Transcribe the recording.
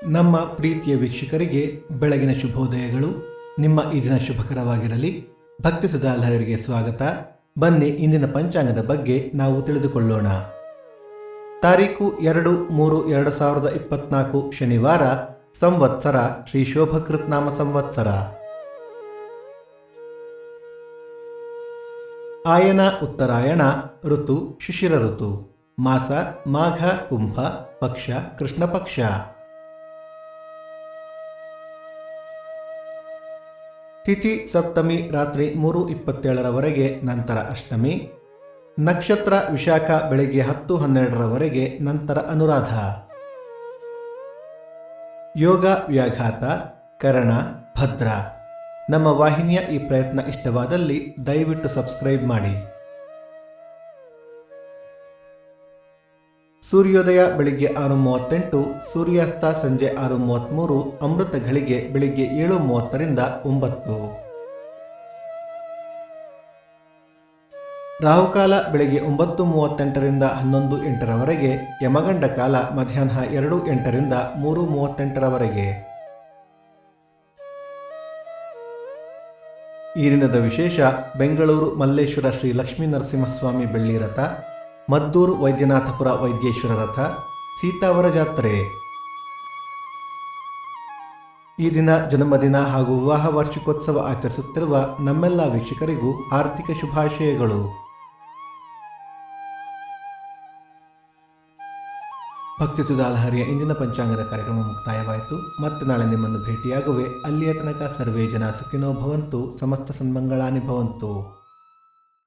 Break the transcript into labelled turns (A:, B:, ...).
A: ನಮ್ಮ ಪ್ರೀತಿಯ ವೀಕ್ಷಕರಿಗೆ ಬೆಳಗಿನ ಶುಭೋದಯಗಳು. ನಿಮ್ಮ ಈ ದಿನ ಶುಭಕರವಾಗಿರಲಿ. ಭಕ್ತಿ ಸುಧಾಲಹರಿಗೆ ಸ್ವಾಗತ. ಬನ್ನಿ ಇಂದಿನ ಪಂಚಾಂಗದ ಬಗ್ಗೆ ನಾವು ತಿಳಿದುಕೊಳ್ಳೋಣ. ತಾರೀಕು 2-3-2024 ಶನಿವಾರ, ಸಂವತ್ಸರ ಶ್ರೀ ಶೋಭಕೃತ್ ನಾಮ ಸಂವತ್ಸರ. ಆಯನ ಉತ್ತರಾಯಣ, ಋತು ಶಿಶಿರ ಋತು, ಮಾಸ ಮಾಘ ಕುಂಭ, ಪಕ್ಷ ಕೃಷ್ಣ ಪಕ್ಷ. ತಿಥಿ ಸಪ್ತಮಿ ರಾತ್ರಿ 3:27 ನಂತರ ಅಷ್ಟಮಿ. ನಕ್ಷತ್ರ ವಿಶಾಖ ಬೆಳಗ್ಗೆ 10:12 ನಂತರ ಅನುರಾಧ. ಯೋಗ ವ್ಯಾಘಾತ, ಕರಣ, ಭದ್ರ. ನಮ್ಮ ವಾಹಿನಿಯ ಈ ಪ್ರಯತ್ನ ಇಷ್ಟವಾದಲ್ಲಿ ದಯವಿಟ್ಟು ಸಬ್ಸ್ಕ್ರೈಬ್ ಮಾಡಿ. ಸೂರ್ಯೋದಯ ಬೆಳಿಗ್ಗೆ 6:38, ಸೂರ್ಯಾಸ್ತ ಸಂಜೆ 6:33, ಅಮೃತ ಘಳಿಗೆ ಬೆಳಿಗ್ಗೆ 7:30 9. ರಾಹುಕಾಲ ಬೆಳಿಗ್ಗೆ 9:38 11:08, ಯಮಗಂಡ ಕಾಲ ಮಧ್ಯಾಹ್ನ 2:08 3:38. ಈ ದಿನದ ವಿಶೇಷ: ಬೆಂಗಳೂರು ಮಲ್ಲೇಶ್ವರ ಶ್ರೀ ಲಕ್ಷ್ಮೀ ನರಸಿಂಹಸ್ವಾಮಿ ಬೆಳ್ಳಿ ರಥ, ಮದ್ದೂರು ವೈದ್ಯನಾಥಪುರ ವೈದ್ಯೇಶ್ವರ ರಥ, ಸೀತಾವರ ಜಾತ್ರೆ. ಈ ದಿನ ಜನ್ಮದಿನ ಹಾಗೂ ವಿವಾಹ ವಾರ್ಷಿಕೋತ್ಸವ ಆಚರಿಸುತ್ತಿರುವ ನಮ್ಮೆಲ್ಲ ವೀಕ್ಷಕರಿಗೂ ಆರ್ಥಿಕ ಶುಭಾಶಯಗಳು. ಭಕ್ತಿ ಸುಧಾಲಹರಿಯ ಇಂದಿನ ಪಂಚಾಂಗದ ಕಾರ್ಯಕ್ರಮ ಮುಕ್ತಾಯವಾಯಿತು. ಮತ್ತೆ ನಾಳೆ ನಿಮ್ಮನ್ನು ಭೇಟಿಯಾಗುವೆ. ಅಲ್ಲಿಯ ತನಕ ಸರ್ವೇ ಜನ ಸುಖಿನೋ ಭವಂತು, ಸಮಸ್ತ ಸನ್ಮಂಗಳಾನಿ ಭವಂತು.